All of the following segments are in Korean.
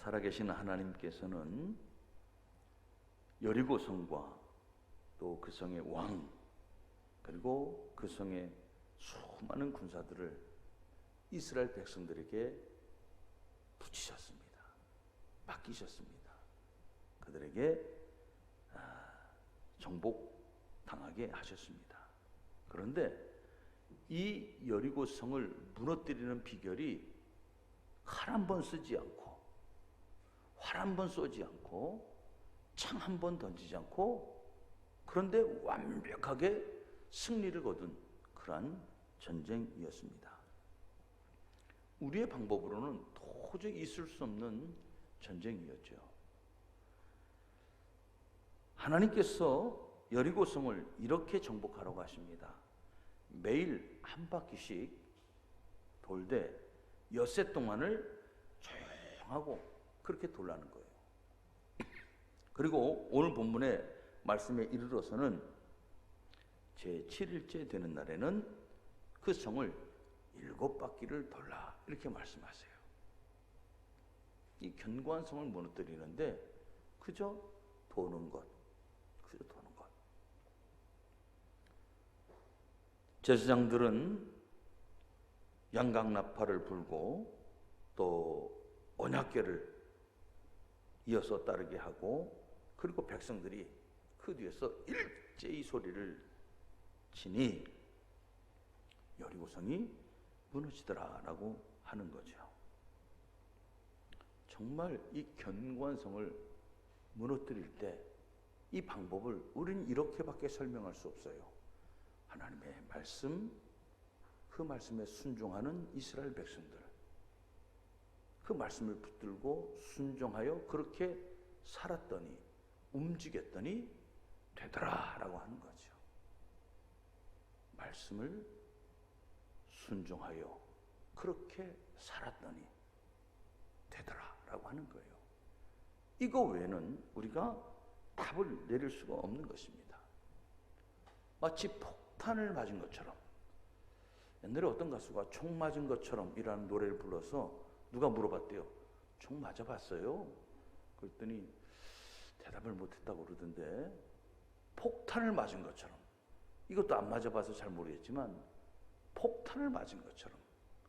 살아계신 하나님께서는 여리고 성과 또 그 성의 왕 그리고 그 성의 수많은 군사들을 이스라엘 백성들에게 붙이셨습니다. 맡기셨습니다. 그들에게 정복당하게 하셨습니다. 그런데 이 여리고 성을 무너뜨리는 비결이 칼 한 번 쓰지 않고 활 한 번 쏘지 않고 창 한 번 던지지 않고 그런데 완벽하게 승리를 거둔 그러한 전쟁이었습니다. 우리의 방법으로는 도저히 있을 수 없는 전쟁이었죠. 하나님께서 여리고성을 이렇게 정복하라고 하십니다. 매일 한 바퀴씩 돌되 엿새 동안을 조용하고 그렇게 돌라는 거예요. 그리고 오늘 본문의 말씀에 이르러서는 제7일째 되는 날에는 그 성을 7바퀴를 돌라 이렇게 말씀하세요. 이 견고한 성을 무너뜨리는데 그저 도는 것, 그저 도는 것. 제사장들은 양강나팔을 불고 또 언약궤를 이어서 따르게 하고 그리고 백성들이 그 뒤에서 일제히 소리를 치니 여리고성이 무너지더라라고 하는 거죠. 정말 이 견고한 성을 무너뜨릴 때 이 방법을 우리는 이렇게밖에 설명할 수 없어요. 하나님의 말씀, 그 말씀에 순종하는 이스라엘 백성들, 그 말씀을 붙들고 순종하여 그렇게 살았더니 움직였더니 되더라라고 하는 거죠. 말씀을 순종하여 그렇게 살았더니 되더라라고 하는 거예요. 이거 외에는 우리가 답을 내릴 수가 없는 것입니다. 마치 폭탄을 맞은 것처럼, 옛날에 어떤 가수가 총 맞은 것처럼 이라는 노래를 불러서 누가 물어봤대요. 총 맞아봤어요? 그랬더니 대답을 못했다고 그러던데, 폭탄을 맞은 것처럼, 이것도 안 맞아봐서 잘 모르겠지만 폭탄을 맞은 것처럼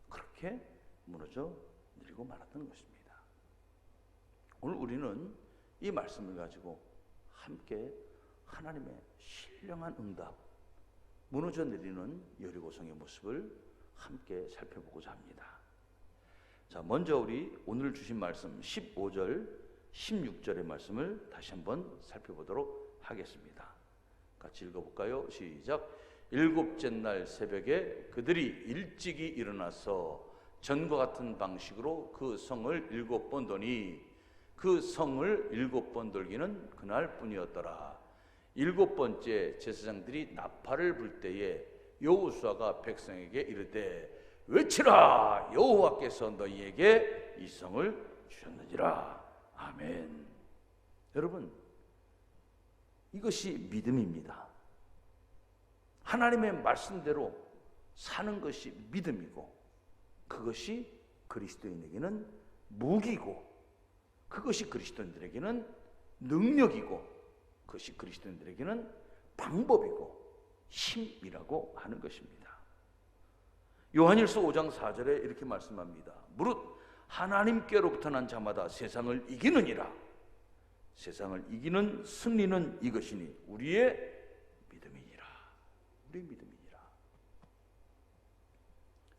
그렇게 무너져 내리고 말았던 것입니다. 오늘 우리는 이 말씀을 가지고 함께 하나님의 신령한 응답, 무너져 내리는 여리고성의 모습을 함께 살펴보고자 합니다. 자, 먼저 우리 오늘 주신 말씀 15절, 16절의 말씀을 다시 한번 살펴보도록 하겠습니다. 같이 읽어볼까요? 시작. 일곱째 날 새벽에 그들이 일찍이 일어나서 전과 같은 방식으로 그 성을 7번 도니 그 성을 7번 돌기는 그날 뿐이었더라. 7번째 제사장들이 나팔을 불 때에 여호수아가 백성에게 이르되 외치라, 여호와께서 너희에게 이 성을 주셨느니라. 아멘. 여러분, 이것이 믿음입니다. 하나님의 말씀대로 사는 것이 믿음이고, 그것이 그리스도인에게는 무기고, 그것이 그리스도인들에게는 능력이고, 그것이 그리스도인들에게는 방법이고 힘이라고 하는 것입니다. 요한일서 5장 4절에 이렇게 말씀합니다. 무릇 하나님께로부터 난 자마다 세상을 이기느니라. 세상을 이기는 승리는 이것이니 우리의 믿음이니라. 우리의 믿음이니라.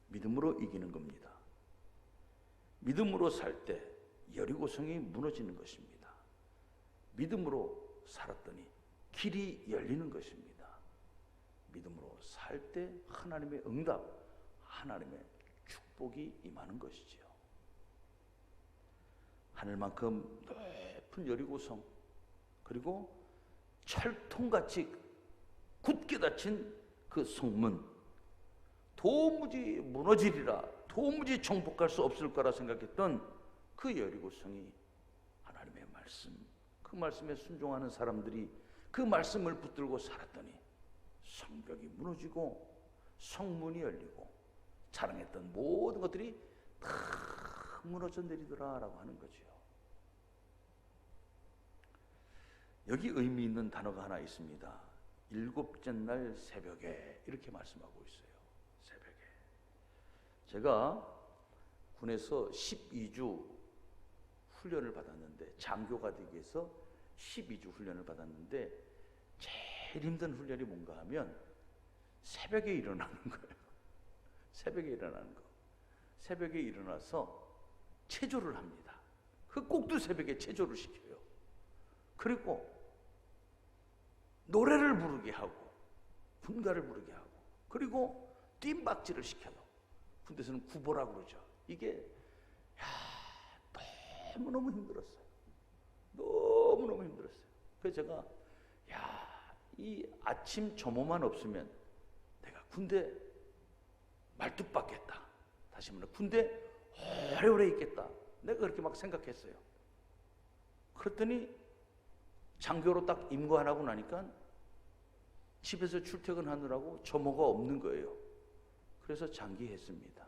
믿음으로 이기는 겁니다. 믿음으로 살 때 여리고성이 무너지는 것입니다. 믿음으로 살았더니 길이 열리는 것입니다. 믿음으로 살 때 하나님의 응답, 하나님의 축복이 임하는 것이지요. 하늘만큼 높은 여리고성, 그리고 철통같이 굳게 닫힌 그 성문, 도무지 무너지리라, 도무지 정복할 수 없을 거라 생각했던 그 여리고성이 하나님의 말씀, 그 말씀에 순종하는 사람들이 그 말씀을 붙들고 살았더니 성벽이 무너지고 성문이 열리고 자랑했던 모든 것들이 다 무너져 내리더라라고 하는 거죠. 여기 의미 있는 단어가 하나 있습니다. 일곱째 날 새벽에 이렇게 말씀하고 있어요. 새벽에. 제가 군에서 12주 훈련을 받았는데, 장교가 되기 위해서 12주 훈련을 받았는데 제일 힘든 훈련이 뭔가 하면 새벽에 일어나는 거예요. 새벽에 일어나는 거. 새벽에 일어나서 체조를 합니다. 그 꼭두 새벽에 체조를 시켜요. 그리고 노래를 부르게 하고 군가를 부르게 하고, 그리고 뜀박질을 시켜요. 군대에서는 구보라고 그러죠. 이게 너무너무 힘들었어요. 너무너무 힘들었어요. 그래서 제가 이 아침 점호만 없으면 내가 군대 말뚝 박겠다. 다시 말해 군대 오래오래 있겠다. 내가 그렇게 막 생각했어요. 그랬더니 장교로 딱 임무 안 하고 나니까 집에서 출퇴근하느라고 점호가 없는 거예요. 그래서 장기했습니다.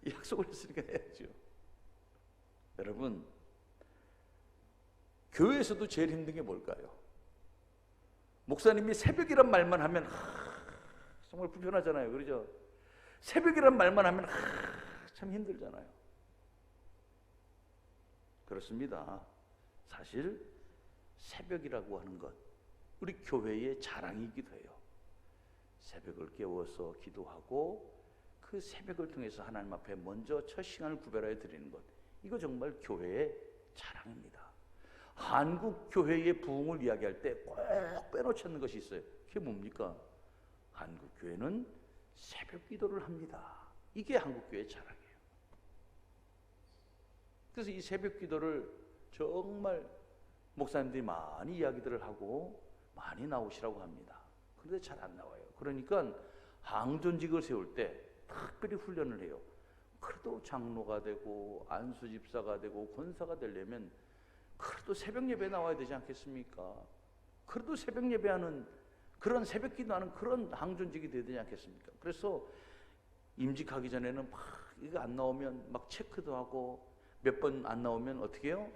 약속을 했으니까 해야죠. 여러분, 교회에서도 제일 힘든 게 뭘까요? 목사님이 새벽이란 말만 하면 정말 불편하잖아요. 그렇죠? 새벽이란 말만 하면 참 힘들잖아요. 그렇습니다. 사실 새벽이라고 하는 것, 우리 교회의 자랑이기도 해요. 새벽을 깨워서 기도하고 그 새벽을 통해서 하나님 앞에 먼저 첫 시간을 구별하여 드리는 것, 이거 정말 교회의 자랑입니다. 한국 교회의 부흥을 이야기할 때 꼭 빼놓지 않는 것이 있어요. 그게 뭡니까? 한국 교회는 새벽 기도를 합니다. 이게 한국 교회의 자랑이에요. 그래서 이 새벽 기도를 정말 목사님들이 많이 이야기들을 하고 많이 나오시라고 합니다. 그런데 잘 안 나와요. 그러니까 항존직을 세울 때 특별히 훈련을 해요. 그래도 장로가 되고 안수집사가 되고 권사가 되려면 그래도 새벽 예배에 나와야 되지 않겠습니까? 그래도 새벽 예배하는 그런 새벽 기도하는 그런 항존직이 되야 되지 않겠습니까? 그래서 임직하기 전에는 막 이거 안 나오면 막 체크도 하고, 몇 번 안 나오면 어떻게 해요?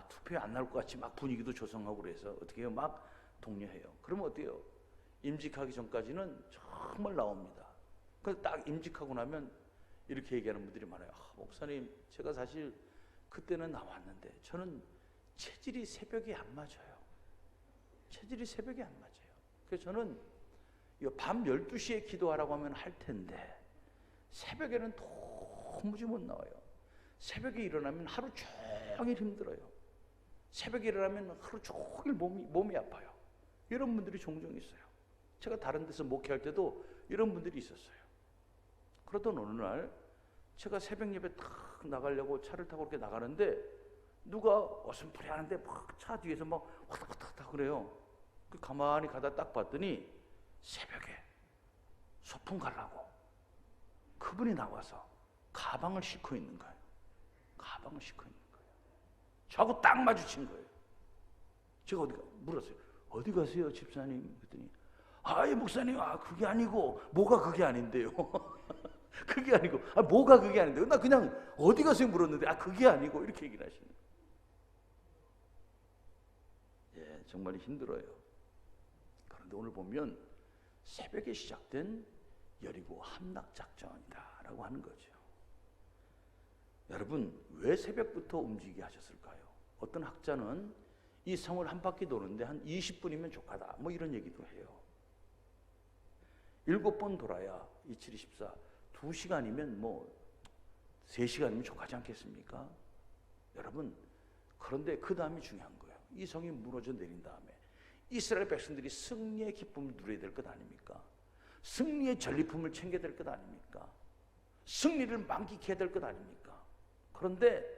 투표에 안 나올 것 같이 막 분위기도 조성하고 그래서 어떻게 해요? 막 독려해요. 그러면 어때요? 임직하기 전까지는 정말 나옵니다. 그래서 딱 임직하고 나면 이렇게 얘기하는 분들이 많아요. 목사님, 제가 사실 그때는 나왔는데 저는 체질이 새벽에 안 맞아요. 체질이 새벽에 안 맞아요. 그래서 저는 밤 12시에 기도하라고 하면 할 텐데 새벽에는 도무지 못 나와요. 새벽에 일어나면 하루 종일 힘들어요. 새벽에 일어나면 하루 종일 몸이 아파요. 이런 분들이 종종 있어요. 제가 다른 데서 목회할 때도 이런 분들이 있었어요. 그러던 어느 날 제가 새벽 예배 탁 나가려고 차를 타고 이렇게 나가는데 누가 어슴푸레 하는데 막 차 뒤에서 막 화닥화닥 그래요. 가만히 가다 딱 봤더니 새벽에 소풍 가려고 그분이 나와서 가방을 싣고 있는 거예요. 가방을 싣고 있는 거예요. 저하고 딱 마주친 거예요. 제가 물었어요. 어디 가세요, 집사님? 그랬더니 목사님, 그게 아니고. 뭐가 그게 아닌데요? 그게 아니고. 뭐가 그게 아닌데요? 나 그냥 어디 가세요 물었는데 그게 아니고 이렇게 얘기를 하시는 거예요. 예, 정말 힘들어요. 그런데 오늘 보면 새벽에 시작된 여리고 함락작전이다라고 하는 거죠. 여러분, 왜 새벽부터 움직이게 하셨을까요? 어떤 학자는 이 성을 한 바퀴 도는데 한 20분이면 족하다, 뭐 이런 얘기도 해요. 7번 돌아야 27, 24, 2시간이면 뭐 3시간이면 족하지 않겠습니까? 여러분, 그런데 그 다음이 중요한 거예요. 이 성이 무너져 내린 다음에 이스라엘 백성들이 승리의 기쁨을 누려야 될 것 아닙니까? 승리의 전리품을 챙겨야 될 것 아닙니까? 승리를 만끽해야 될 것 아닙니까? 그런데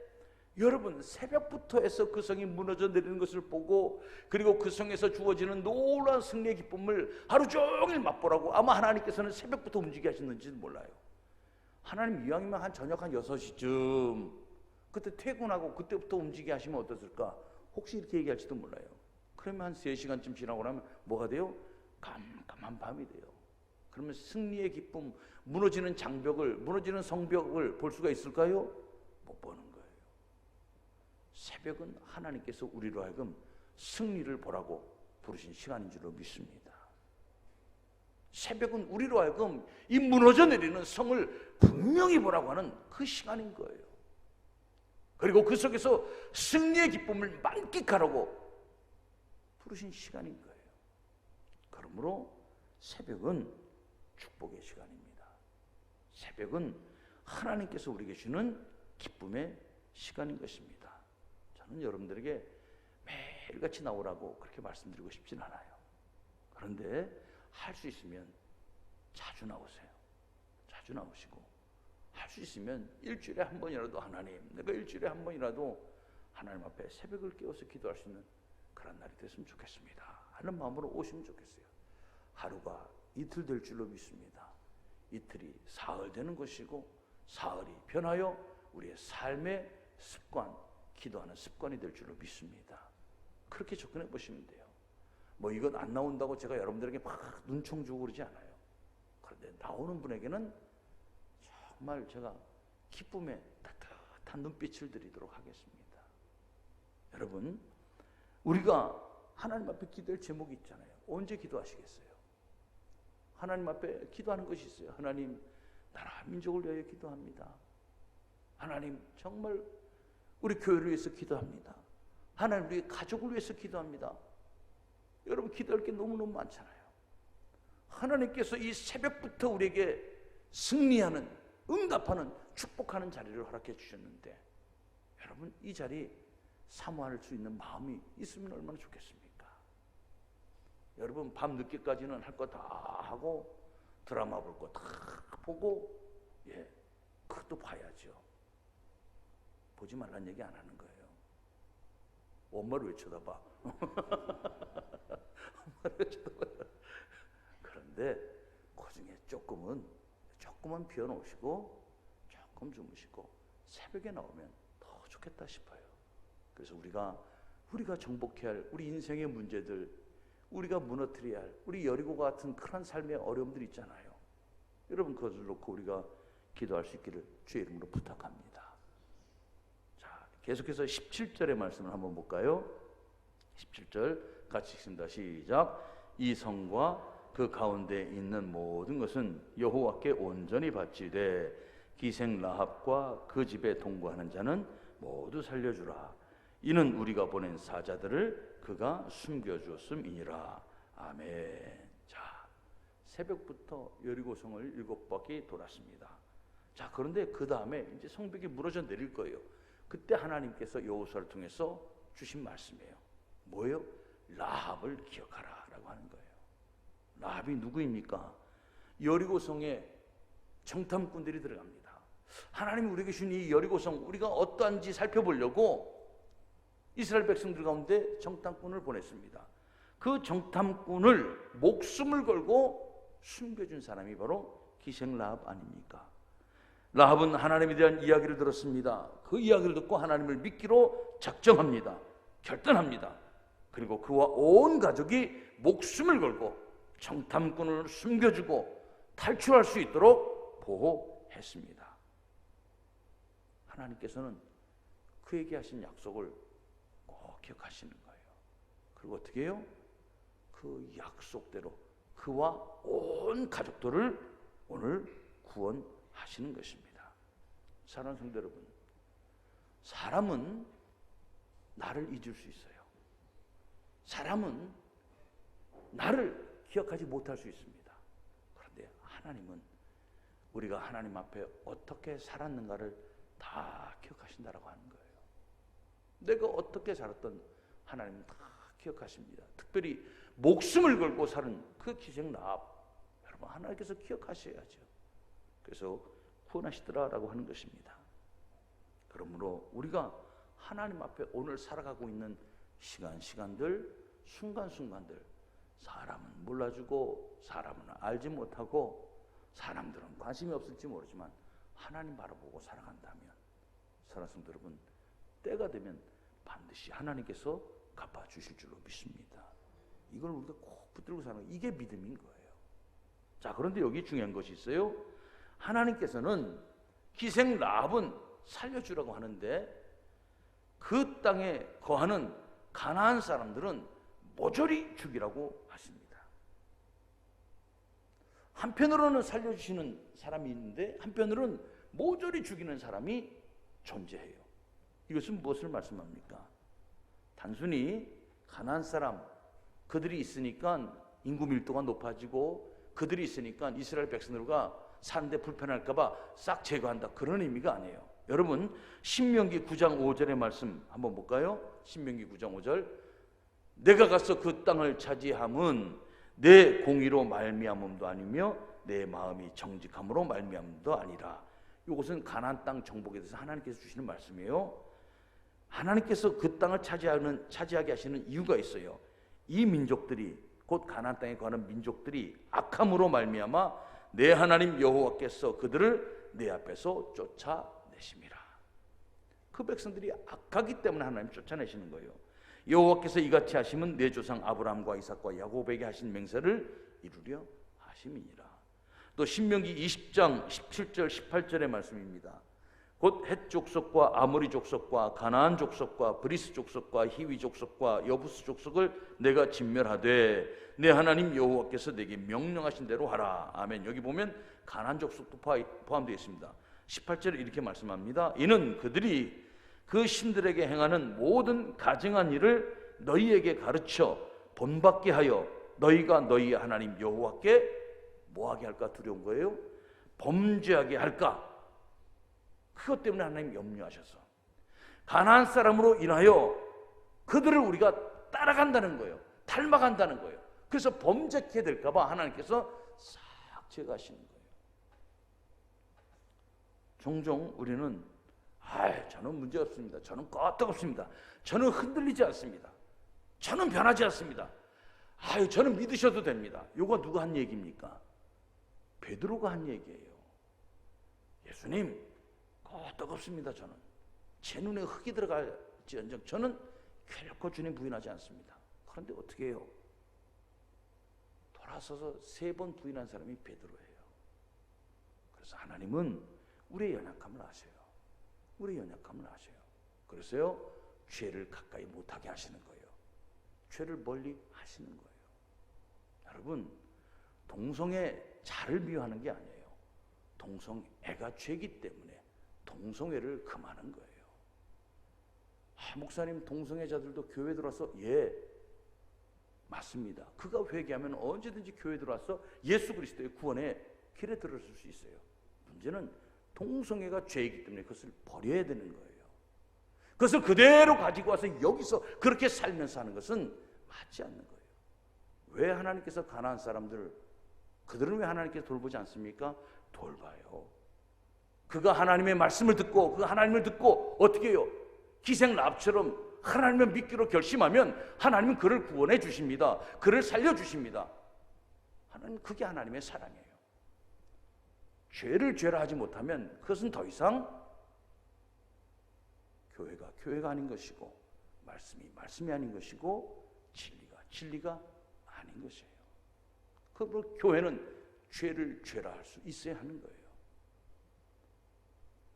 여러분, 새벽부터 해서 그 성이 무너져 내리는 것을 보고, 그리고 그 성에서 주어지는 놀라운 승리의 기쁨을 하루 종일 맛보라고 아마 하나님께서는 새벽부터 움직이게 하셨는지는 몰라요. 하나님 이왕이면 한 저녁 한 6시쯤 그때 퇴근하고 그때부터 움직이게 하시면 어떻을까? 혹시 이렇게 얘기할지도 몰라요. 그러면 한 3시간쯤 지나고 나면 뭐가 돼요? 깜깜한 밤이 돼요. 그러면 승리의 기쁨, 무너지는 장벽을, 무너지는 성벽을 볼 수가 있을까요? 못 보는 거예요. 새벽은 하나님께서 우리로 하여금 승리를 보라고 부르신 시간인 줄로 믿습니다. 새벽은 우리로 하여금 이 무너져 내리는 성을 분명히 보라고 하는 그 시간인 거예요. 그리고 그 속에서 승리의 기쁨을 만끽하라고 부르신 시간인 거예요. 그러므로 새벽은 축복의 시간입니다. 새벽은 하나님께서 우리에게 주는 기쁨의 시간인 것입니다. 저는 여러분들에게 매일같이 나오라고 그렇게 말씀드리고 싶진 않아요. 그런데 할 수 있으면 자주 나오세요. 자주 나오시고, 할 수 있으면 일주일에 한 번이라도 하나님, 내가 일주일에 한 번이라도 하나님 앞에 새벽을 깨워서 기도할 수 있는 그런 날이 됐으면 좋겠습니다 하는 마음으로 오시면 좋겠어요. 하루가 이틀 될 줄로 믿습니다. 이틀이 사흘 되는 것이고, 사흘이 변하여 우리의 삶의 습관, 기도하는 습관이 될 줄로 믿습니다. 그렇게 접근해 보시면 돼요. 뭐 이건 안 나온다고 제가 여러분들에게 막 눈총 주고 그러지 않아요. 그런데 나오는 분에게는 정말 제가 기쁨의 따뜻한 눈빛을 드리도록 하겠습니다. 여러분, 우리가 하나님 앞에 기도할 제목이 있잖아요. 언제 기도하시겠어요? 하나님 앞에 기도하는 것이 있어요. 하나님, 나라 민족을 위하여 기도합니다. 하나님, 정말 우리 교회를 위해서 기도합니다. 하나님, 우리 가족을 위해서 기도합니다. 여러분, 기도할 게 너무너무 많잖아요. 하나님께서 이 새벽부터 우리에게 승리하는, 응답하는, 축복하는 자리를 허락해 주셨는데, 여러분, 이 자리 사모할 수 있는 마음이 있으면 얼마나 좋겠습니까? 여러분, 밤 늦게까지는 할 거 다 하고 드라마 볼 거 다 보고, 그것도 봐야죠. 보지 말란 얘기 안 하는 거예요. 엄마를 왜 쳐다봐? 엄마를 왜 쳐다봐? 그런데 그 중에 조금은 비워놓으시고 조금 주무시고 새벽에 나오면 더 좋겠다 싶어요. 그래서 우리가 정복해야 할 우리 인생의 문제들, 우리가 무너뜨려야 할 우리 여리고와 같은 그런 삶의 어려움들 있잖아요. 여러분, 그것을 놓고 우리가 기도할 수 있기를 주의 이름으로 부탁합니다. 자, 계속해서 17절의 말씀을 한번 볼까요? 17절 같이 읽습니다. 시작. 이 성과 그 가운데 있는 모든 것은 여호와께 온전히 바치되 기생 라합과 그 집에 동거하는 자는 모두 살려주라. 이는 우리가 보낸 사자들을 그가 숨겨주었음이니라. 아멘. 자, 새벽부터 여리고성을 7바퀴 돌았습니다. 자, 그런데 그 다음에 이제 성벽이 무너져 내릴 거예요. 그때 하나님께서 여호수아를 통해서 주신 말씀이에요. 뭐예요? 라합을 기억하라 라고 하는 거예요. 라합이 누구입니까? 여리고성에 정탐꾼들이 들어갑니다. 하나님이 우리에게 주신 이 여리고성, 우리가 어떠한지 살펴보려고 이스라엘 백성들 가운데 정탐꾼을 보냈습니다. 그 정탐꾼을 목숨을 걸고 숨겨준 사람이 바로 기생 라합 아닙니까? 라합은 하나님에 대한 이야기를 들었습니다. 그 이야기를 듣고 하나님을 믿기로 작정합니다. 결단합니다. 그리고 그와 온 가족이 목숨을 걸고 정탐꾼을 숨겨주고 탈출할 수 있도록 보호했습니다. 하나님께서는 그에게 하신 약속을 꼭 기억하시는 거예요. 그리고 어떻게 해요? 그 약속대로 그와 온 가족들을 오늘 구원하시는 것입니다. 사랑하는 성도 여러분, 사람은 나를 잊을 수 있어요. 사람은 나를 기억하지 못할 수 있습니다. 그런데 하나님은 우리가 하나님 앞에 어떻게 살았는가를 다 기억하신다라고 하는 거예요. 내가 어떻게 살았던 하나님은 다 기억하십니다. 특별히 목숨을 걸고 사는 그 기생 라합, 여러분 하나님께서 기억하셔야죠. 그래서 구원하시더라라고 하는 것입니다. 그러므로 우리가 하나님 앞에 오늘 살아가고 있는 시간들, 순간순간들, 사람은 몰라주고 사람은 알지 못하고 사람들은 관심이 없을지 모르지만 하나님 바라보고 살아간다면, 사랑하는 성도 여러분, 때가 되면 반드시 하나님께서 갚아주실 줄로 믿습니다. 이걸 우리가 꼭 붙들고 사는 거예요. 이게 믿음인 거예요. 자, 그런데 여기 중요한 것이 있어요. 하나님께서는 기생 라합은 살려주라고 하는데 그 땅에 거하는 가나안 사람들은 모조리 죽이라고 하십니다. 한편으로는 살려주시는 사람이 있는데 한편으로는 모조리 죽이는 사람이 존재해요. 이것은 무엇을 말씀합니까? 단순히 가나안 사람, 그들이 있으니까 인구 밀도가 높아지고 그들이 있으니까 이스라엘 백성들과 사는데 불편할까 봐 싹 제거한다, 그런 의미가 아니에요. 여러분, 신명기 9장 5절의 말씀 한번 볼까요? 신명기 9장 5절. 내가 가서 그 땅을 차지함은 내 공의로 말미암음도 아니며 내 마음이 정직함으로 말미암음도 아니라. 이것은 가나안 땅 정복에 대해서 하나님께서 주시는 말씀이에요. 하나님께서 그 땅을 차지하게 하시는 이유가 있어요. 이 민족들이, 곧 가나안 땅에 거하는 민족들이 악함으로 말미암아 내 하나님 여호와께서 그들을 내 앞에서 쫓아내심이라. 그 백성들이 악하기 때문에 하나님 쫓아내시는 거예요. 여호와께서 이같이 하심은 내 조상 아브라함과 이삭과 야곱에게 하신 맹세를 이루려 하심이니라. 또 신명기 20장 17절 18절의 말씀입니다. 곧 헷 족속과 아모리 족속과 가나안 족속과 브리스 족속과 히위 족속과 여부스 족속을 내가 진멸하되 내 하나님 여호와께서 내게 명령하신 대로 하라. 아멘. 여기 보면 가나안 족속도 포함되어 있습니다. 18절에 이렇게 말씀합니다. 이는 그들이 그 신들에게 행하는 모든 가증한 일을 너희에게 가르쳐 본받게 하여 너희가 너희 하나님 여호와께 뭐하게 할까? 두려운 거예요. 범죄하게 할까? 그것 때문에 하나님 염려하셔서 가나안 사람으로 인하여 그들을 우리가 따라간다는 거예요. 닮아간다는 거예요. 그래서 범죄케 될까 봐 하나님께서 싹 제거하시는 거예요. 종종 우리는 저는 문제 없습니다. 저는 끄떡없습니다. 저는 흔들리지 않습니다. 저는 변하지 않습니다. 저는 믿으셔도 됩니다. 이거 누가 한 얘기입니까? 베드로가 한 얘기예요. 예수님, 끄떡없습니다. 저는 제 눈에 흙이 들어갈지언정 저는 결코 주님 부인하지 않습니다. 그런데 어떻게 해요? 돌아서서 3번 부인한 사람이 베드로예요. 그래서 하나님은 우리의 연약함을 아세요. 우리의 연약함을 아세요. 그래서요, 죄를 가까이 못하게 하시는 거예요. 죄를 멀리 하시는 거예요. 여러분, 동성애 자를 미워하는 게 아니에요. 동성애가 죄이기 때문에 동성애를 금하는 거예요. 목사님, 동성애자들도 교회 들어와서 맞습니다. 그가 회개하면 언제든지 교회 들어와서 예수 그리스도의 구원의 길에 들어설 수 있어요. 문제는 동성애가 죄이기 때문에 그것을 버려야 되는 거예요. 그것을 그대로 가지고 와서 여기서 그렇게 살면서 하는 것은 맞지 않는 거예요. 왜 하나님께서 가나안 사람들, 그들은 왜 하나님께서 돌보지 않습니까? 돌봐요. 그가 하나님의 말씀을 듣고 그 하나님을 듣고 어떻게 해요? 기생랍처럼 하나님을 믿기로 결심하면 하나님은 그를 구원해 주십니다. 그를 살려 주십니다. 하나님, 그게 하나님의 사랑이에요. 죄를 죄라 하지 못하면 그것은 더 이상 교회가 아닌 것이고, 말씀이 아닌 것이고, 진리가 아닌 것이에요. 교회는 죄를 죄라 할 수 있어야 하는 거예요.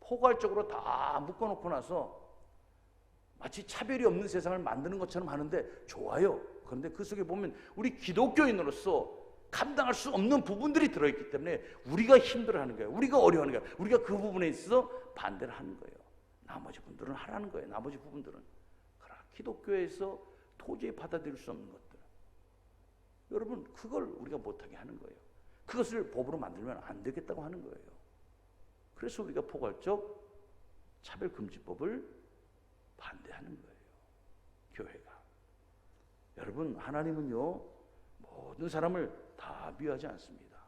포괄적으로 다 묶어놓고 나서 마치 차별이 없는 세상을 만드는 것처럼 하는데 좋아요. 그런데 그 속에 보면 우리 기독교인으로서 감당할 수 없는 부분들이 들어있기 때문에 우리가 힘들어하는 거예요. 우리가 어려워하는 거예요. 우리가 그 부분에 있어서 반대를 하는 거예요. 나머지 분들은 하라는 거예요. 나머지 부분들은. 그러나 기독교에서 도저히 받아들일 수 없는 것들, 여러분, 그걸 우리가 못하게 하는 거예요. 그것을 법으로 만들면 안 되겠다고 하는 거예요. 그래서 우리가 포괄적 차별금지법을 반대하는 거예요. 교회가. 여러분, 하나님은요, 모든 사람을 다 미워하지 않습니다.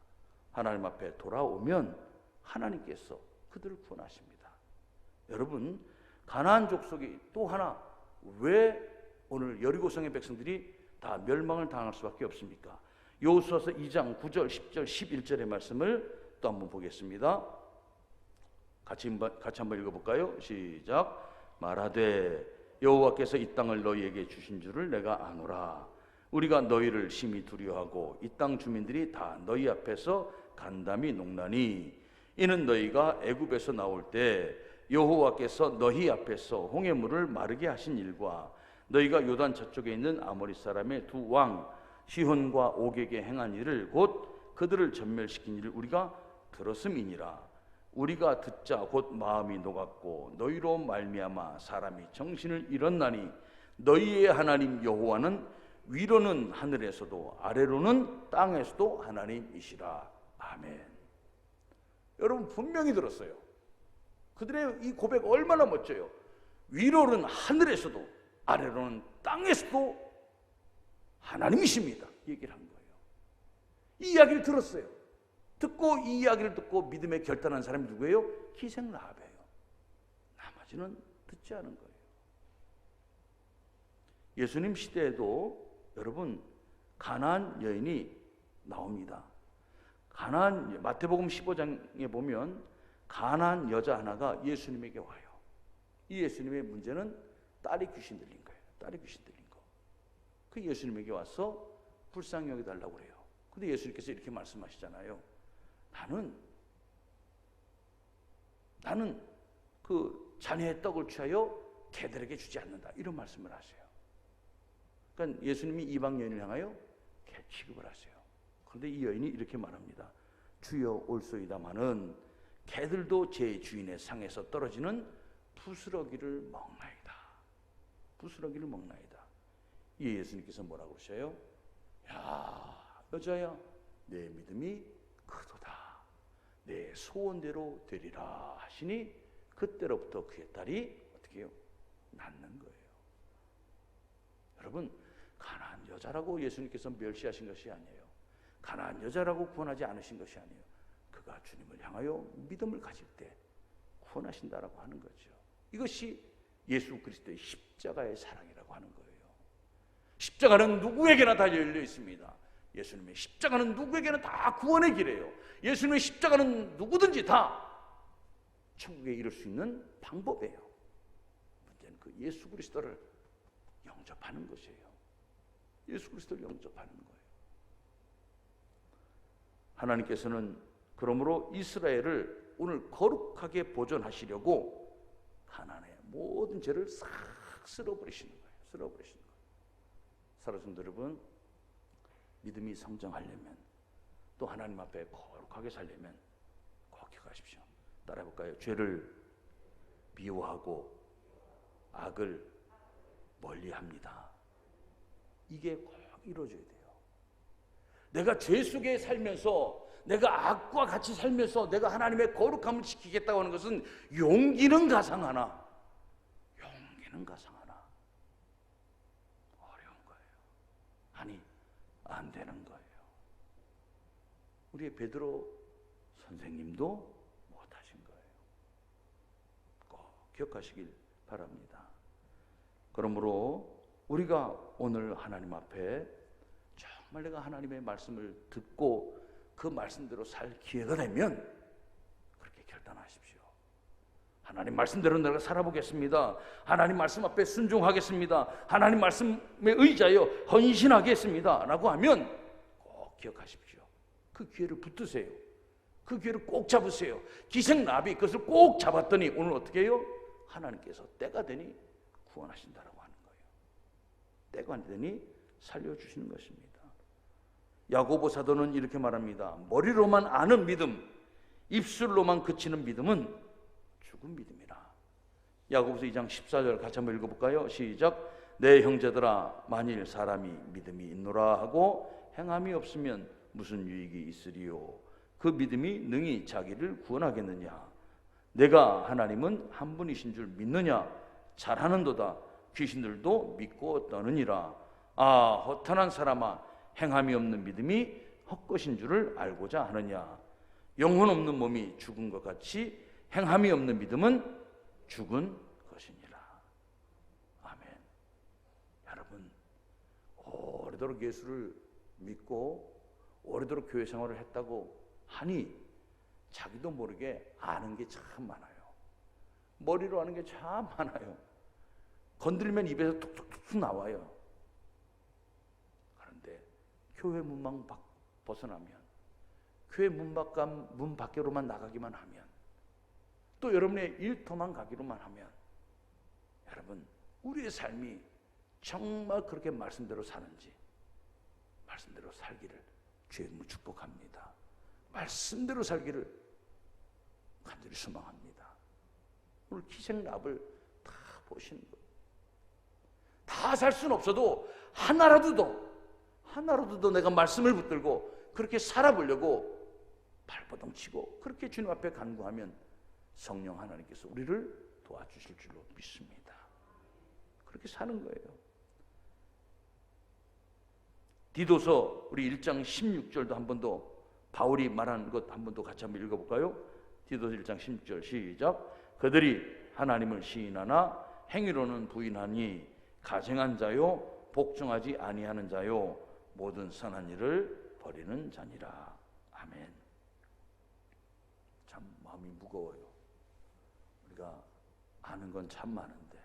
하나님 앞에 돌아오면 하나님께서 그들을 구원하십니다. 여러분, 가나안 족속이 또 하나, 왜 오늘 여리고성의 백성들이 다 멸망을 당할 수밖에 없습니까? 여호수아서 2장 9절, 10절, 11절의 말씀을 또 한번 보겠습니다. 같이 한번 읽어볼까요? 시작. 말하되 여호와께서 이 땅을 너희에게 주신 줄을 내가 아노라. 우리가 너희를 심히 두려워하고 이 땅 주민들이 다 너희 앞에서 간담이 농나니 이는 너희가 애굽에서 나올 때 여호와께서 너희 앞에서 홍해물을 마르게 하신 일과 너희가 요단 저쪽에 있는 아모리 사람의 두 왕 시혼과 옥에게 행한 일을 곧 그들을 전멸시킨 일을 우리가 들었음이니라. 우리가 듣자 곧 마음이 녹았고 너희로 말미암아 사람이 정신을 잃었나니 너희의 하나님 여호와는 위로는 하늘에서도 아래로는 땅에서도 하나님이시라. 아멘. 여러분 분명히 들었어요. 그들의 이 고백 얼마나 멋져요. 위로는 하늘에서도 아래로는 땅에서도 하나님이십니다. 얘기를 한 거예요. 이 이야기를 들었어요. 듣고 이 이야기를 듣고 믿음에 결단한 사람이 누구예요? 기생 라합이에요. 나머지는 듣지 않은 거예요. 예수님 시대에도 여러분 가나안 여인이 나옵니다. 마태복음 15장에 보면 가나안 여자 하나가 예수님에게 와요. 이 예수님의 문제는 딸이 귀신 들린 거예요. 딸이 귀신 들린 거. 그 예수님에게 와서 불쌍히 여겨달라고 그래요. 근데 예수님께서 이렇게 말씀하시잖아요. 나는 그 자네의 떡을 취하여 개들에게 주지 않는다. 이런 말씀을 하세요. 그러니까 예수님이 이방 여인을 향하여 개 취급을 하세요. 그런데 이 여인이 이렇게 말합니다. 주여 올소이다마는 개들도 제 주인의 상에서 떨어지는 부스러기를 먹나이다. 부스러기를 먹나이다. 이 예수님께서 뭐라고 그러셔요? 야, 여자야, 내 믿음이 크도다. 내 소원대로 되리라 하시니 그때로부터 그의 딸이 어떻게 해요? 낫는 거예요. 여러분, 가나안 여자라고 예수님께서 멸시하신 것이 아니에요. 가나안 여자라고 구원하지 않으신 것이 아니에요. 그가 주님을 향하여 믿음을 가질 때 구원하신다라고 하는 거죠. 이것이 예수 그리스도의 십자가의 사랑이라고 하는 거예요. 십자가는 누구에게나 다 열려 있습니다. 예수님의 십자가는 누구에게나 다 구원의 길이에요. 예수님의 십자가는 누구든지 다 천국에 이를 수 있는 방법이에요. 문제는 그 예수 그리스도를 영접하는 것이에요. 예수 그리스도를 영접하는 거예요. 하나님께서는 그러므로 이스라엘을 오늘 거룩하게 보존하시려고 가나안의 모든 죄를 싹 쓸어버리시는 거예요. 쓸어버리시는 거예요. 사랑하는 여러분, 믿음이 성장하려면 또 하나님 앞에 거룩하게 살려면 꼭 기억하십시오. 따라해볼까요? 죄를 미워하고 악을 멀리합니다. 이게 꼭 이루어져야 돼요. 내가 죄 속에 살면서 내가 악과 같이 살면서 내가 하나님의 거룩함을 지키겠다고 하는 것은 용기는 가상하나 어려운 거예요. 아니, 안 되는 거예요. 우리의 베드로 선생님도 못하신 거예요. 꼭 기억하시길 바랍니다. 그러므로 우리가 오늘 하나님 앞에 정말 내가 하나님의 말씀을 듣고 그 말씀대로 살 기회가 되면 그렇게 결단하십시오. 하나님 말씀대로 내가 살아보겠습니다. 하나님 말씀 앞에 순종하겠습니다. 하나님 말씀에 의지하여 헌신하겠습니다 라고 하면 꼭 기억하십시오. 그 기회를 붙드세요. 그 기회를 꼭 잡으세요. 기생나비 그것을 꼭 잡았더니 오늘 어떻게 해요? 하나님께서 때가 되니 구원하신다라고 하는 거예요. 때가 되니 살려주시는 것입니다. 야고보 사도는 이렇게 말합니다. 머리로만 아는 믿음, 입술로만 그치는 믿음은 죽은 믿음이라. 야고보서 2장 14절 같이 한번 읽어볼까요? 시작. 내 형제들아, 만일 사람이 믿음이 있노라 하고 행함이 없으면 무슨 유익이 있으리요? 그 믿음이 능히 자기를 구원하겠느냐? 내가 하나님은 한 분이신 줄 믿느냐? 잘하는도다. 귀신들도 믿고 떠느니라. 아, 허탄한 사람아, 행함이 없는 믿음이 헛것인 줄을 알고자 하느냐? 영혼 없는 몸이 죽은 것 같이 행함이 없는 믿음은 죽은 것이니라. 아멘. 여러분, 오래도록 예수를 믿고 오래도록 교회 생활을 했다고 하니 자기도 모르게 아는 게 참 많아요. 머리로 아는 게 참 많아요. 건드리면 입에서 툭툭툭 나와요. 그런데 교회 문만 벗어나면, 교회 문 밖으로만 나가기만 하면 또 여러분의 일터만 가기로만 하면 여러분 우리의 삶이 정말 그렇게 말씀대로 사는지 말씀대로 살기를 주의 이름으로 축복합니다. 말씀대로 살기를 간절히 소망합니다. 오늘 기생랍을 다 보시는 거예요. 다 살 수는 없어도 하나라도 더 내가 말씀을 붙들고 그렇게 살아보려고 발버둥 치고 그렇게 주님 앞에 간구하면 성령 하나님께서 우리를 도와주실 줄로 믿습니다. 그렇게 사는 거예요. 디도서 우리 1장 16절도 한 번 더 바울이 말한 것 한 번 더 같이 한번 읽어볼까요? 디도서 1장 16절 시작. 그들이 하나님을 시인하나 행위로는 부인하니 가증한 자요 복종하지 아니하는 자요 모든 선한 일을 버리는 자니라. 아멘. 참 마음이 무거워요. 우리가 아는 건 참 많은데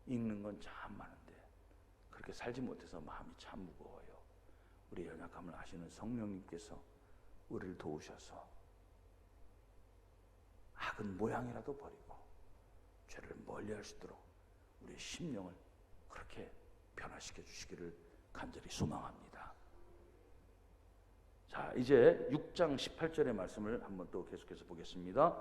읽는 건 참 많은데 그렇게 살지 못해서 마음이 참 무거워요. 우리 연약함을 아시는 성령님께서 우리를 도우셔서 악은 모양이라도 버리고 죄를 멀리할 수 있도록 우리의 심령을 그렇게 변화시켜 주시기를 간절히 소망합니다. 자, 이제 6장 18절의 말씀을 한번 또 계속해서 보겠습니다.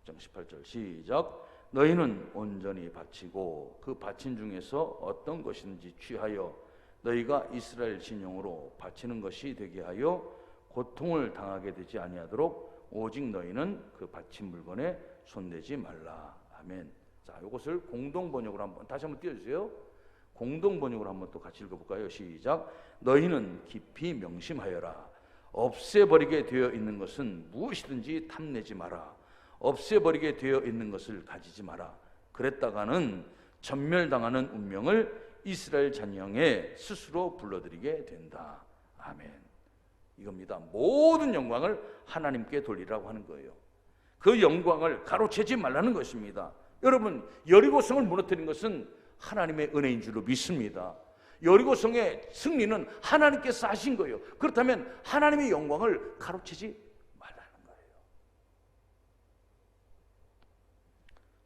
6장 18절 시작. 너희는 온전히 바치고 그 바친 중에서 어떤 것인지 취하여 너희가 이스라엘 진영으로 바치는 것이 되게 하여 고통을 당하게 되지 아니하도록 오직 너희는 그 바친 물건에 손대지 말라. 아멘. 자, 이것을 공동 번역으로 한번 다시 한번 띄워주세요. 공동 번역으로 한번 또 같이 읽어볼까요? 시작. 너희는 깊이 명심하여라. 없애버리게 되어 있는 것은 무엇이든지 탐내지 마라. 없애버리게 되어 있는 것을 가지지 마라. 그랬다가는 전멸당하는 운명을 이스라엘 잔영에 스스로 불러들이게 된다. 아멘. 이겁니다. 모든 영광을 하나님께 돌리라고 하는 거예요. 그 영광을 가로채지 말라는 것입니다. 여러분, 여리고성을 무너뜨린 것은 하나님의 은혜인 줄로 믿습니다. 여리고성의 승리는 하나님께서 하신 거예요. 그렇다면 하나님의 영광을 가로채지 말라는 거예요.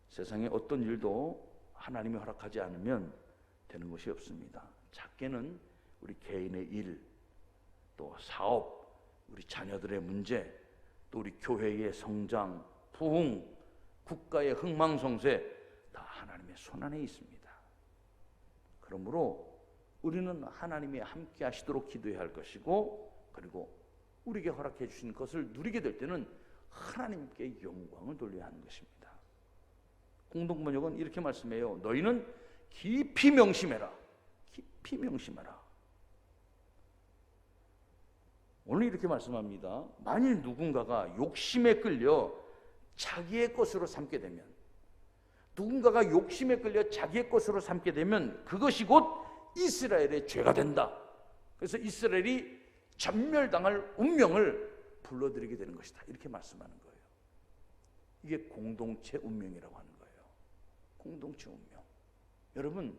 세상에 어떤 일도 하나님이 허락하지 않으면 되는 것이 없습니다. 작게는 우리 개인의 일, 또 사업, 우리 자녀들의 문제, 또 우리 교회의 성장, 부흥, 국가의 흥망성쇠 다 하나님의 손안에 있습니다. 그러므로 우리는 하나님이 함께 하시도록 기도해야 할 것이고, 그리고 우리에게 허락해 주신 것을 누리게 될 때는 하나님께 영광을 돌려야 하는 것입니다. 공동번역은 이렇게 말씀해요. 너희는 깊이 명심해라. 깊이 명심하라. 오늘 이렇게 말씀합니다. 만일 누군가가 욕심에 끌려 자기의 것으로 삼게 되면, 누군가가 욕심에 끌려 자기의 것으로 삼게 되면 그것이 곧 이스라엘의 죄가 된다. 그래서 이스라엘이 전멸당할 운명을 불러들이게 되는 것이다. 이렇게 말씀하는 거예요. 이게 공동체 운명이라고 하는 거예요. 공동체 운명. 여러분,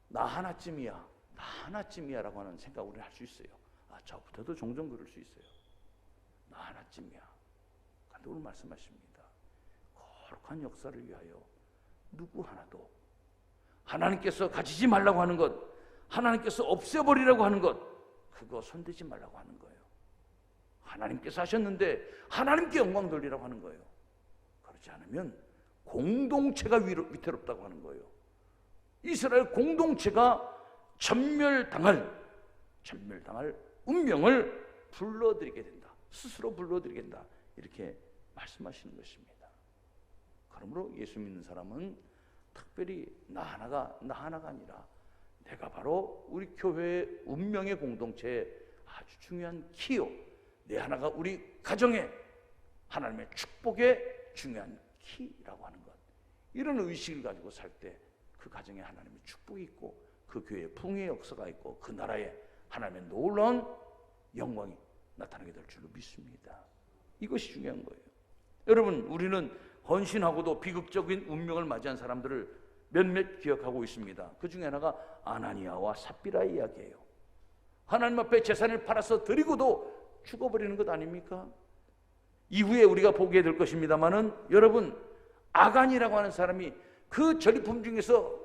나 하나쯤이야, 나 하나쯤이야 라고 하는 생각 우리는 할 수 있어요. 아, 저부터도 종종 그럴 수 있어요. 나 하나쯤이야. 그런데 오늘 말씀하십니다. 거룩한 역사를 위하여 누구 하나도 하나님께서 가지지 말라고 하는 것, 하나님께서 없애버리라고 하는 것, 그거 손대지 말라고 하는 거예요. 하나님께서 하셨는데 하나님께 영광 돌리라고 하는 거예요. 그렇지 않으면 공동체가 위태롭다고 하는 거예요. 이스라엘 공동체가 전멸당할 운명을 불러들이게 된다. 스스로 불러들이게 된다. 이렇게 말씀하시는 것입니다. 그러므로 예수 믿는 사람은 특별히 나 하나가 아니라 내가 바로 우리 교회의 운명의 공동체의 아주 중요한 키요, 내 하나가 우리 가정의 하나님의 축복의 중요한 키라고 하는 것, 이런 의식을 가지고 살 때 그 가정에 하나님의 축복이 있고 그 교회에 풍요의 역사가 있고 그 나라에 하나님의 놀라운 영광이 나타나게 될 줄로 믿습니다. 이것이 중요한 거예요. 여러분, 우리는 헌신하고도 비극적인 운명을 맞이한 사람들을 몇몇 기억하고 있습니다. 그 중에 하나가 아나니아와 삽비라의 이야기예요. 하나님 앞에 재산을 팔아서 드리고도 죽어버리는 것 아닙니까? 이후에 우리가 보게 될 것입니다만은, 여러분, 아간이라고 하는 사람이 그 전리품 중에서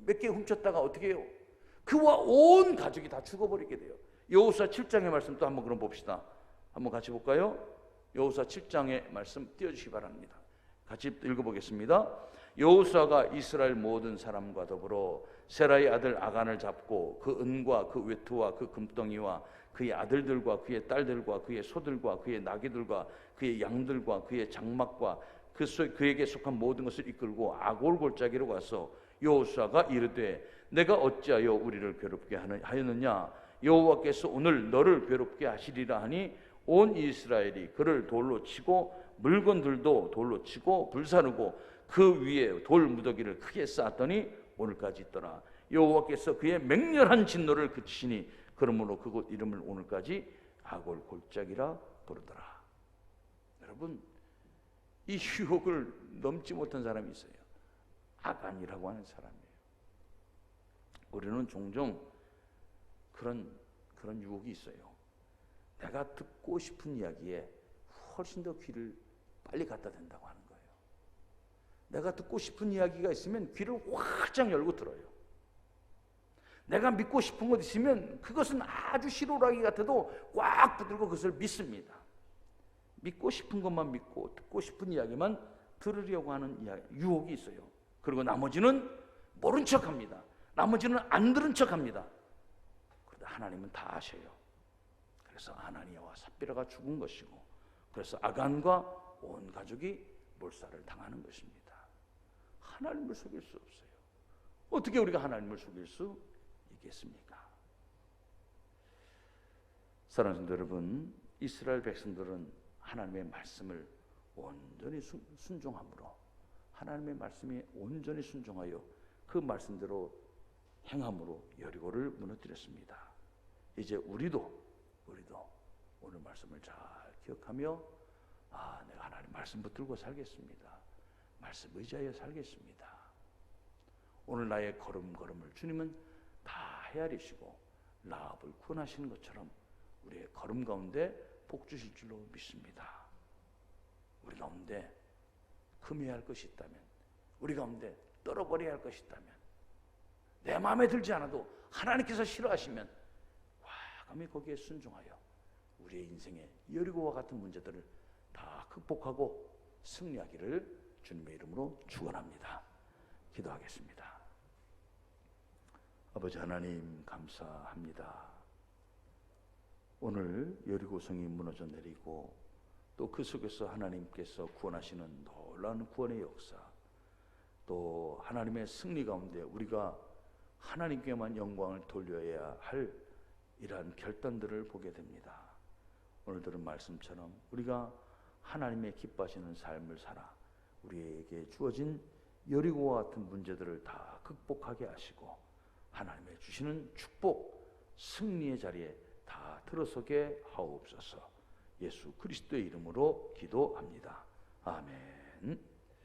몇 개 훔쳤다가 어떻게 해요? 그와 온 가족이 다 죽어버리게 돼요. 여호수아 7장의 말씀 또 한번 그럼 봅시다. 한번 같이 볼까요? 여호수아 7장의 말씀 띄워주시기 바랍니다. 같이 읽어보겠습니다. 여호수아가 이스라엘 모든 사람과 더불어 세라의 아들 아간을 잡고 그 은과 그 외투와 그 금덩이와 그의 아들들과 그의 딸들과 그의 소들과 그의 나귀들과 그의 양들과 그의 장막과 그에게 속한 모든 것을 이끌고 아골 골짜기로 가서 여호수아가 이르되 내가 어찌하여 우리를 괴롭게 하였느냐? 여호와께서 오늘 너를 괴롭게 하시리라 하니 온 이스라엘이 그를 돌로 치고 물건들도 돌로 치고 불사르고 그 위에 돌 무더기를 크게 쌓았더니 오늘까지 있더라. 여호와께서 그의 맹렬한 진노를 그치시니 그러므로 그곳 이름을 오늘까지 아골 골짜기라 부르더라. 여러분, 이 유혹을 넘지 못한 사람이 있어요. 아간이라고 하는 사람이에요. 우리는 종종 그런 유혹이 있어요. 내가 듣고 싶은 이야기에 훨씬 더 귀를 빨리 갖다 댄다고 하는 거예요. 내가 듣고 싶은 이야기가 있으면 귀를 활짝 열고 들어요. 내가 믿고 싶은 것 있으면 그것은 아주 실오라기 같아도 꽉 붙들고 그것을 믿습니다. 믿고 싶은 것만 믿고 듣고 싶은 이야기만 들으려고 하는 유혹이 있어요. 그리고 나머지는 모른 척합니다. 나머지는 안 들은 척합니다. 그러다 하나님은 다 아셔요. 그래서 아나니아와 삽비라가 죽은 것이고, 그래서 아간과 온 가족이 몰살을 당하는 것입니다. 하나님을 속일 수 없어요. 어떻게 우리가 하나님을 속일 수 있겠습니까? 사랑하는 성도 여러분, 이스라엘 백성들은 하나님의 말씀을 온전히 순종함으로, 하나님의 말씀에 온전히 순종하여 그 말씀대로 행함으로 여리고를 무너뜨렸습니다. 이제 우리도 오늘 말씀을 잘 기억하며 내가 하나님 말씀 붙들고 살겠습니다. 말씀 의지하여 살겠습니다. 오늘 나의 걸음걸음을 주님은 다 헤아리시고 라합을 구원하시는 것처럼 우리의 걸음 가운데 복 주실 줄로 믿습니다. 우리 가운데 금해야 할 것이 있다면, 우리 가운데 떨어버려야 할 것이 있다면, 내 마음에 들지 않아도 하나님께서 싫어하시면 과감히 거기에 순종하여 우리의 인생의 여리고와 같은 문제들을 다 극복하고 승리하기를 주님의 이름으로 축원합니다. 기도하겠습니다. 아버지 하나님, 감사합니다. 오늘 여리고성이 무너져 내리고 또 그 속에서 하나님께서 구원하시는 놀라운 구원의 역사, 또 하나님의 승리 가운데 우리가 하나님께만 영광을 돌려야 할 이러한 결단들을 보게 됩니다. 오늘 들은 말씀처럼 우리가 하나님의 기뻐하시는 삶을 살아 우리에게 주어진 여리고와 같은 문제들을 다 극복하게 하시고 하나님의 주시는 축복, 승리의 자리에 다 들어서게 하옵소서. 예수 그리스도의 이름으로 기도합니다. 아멘.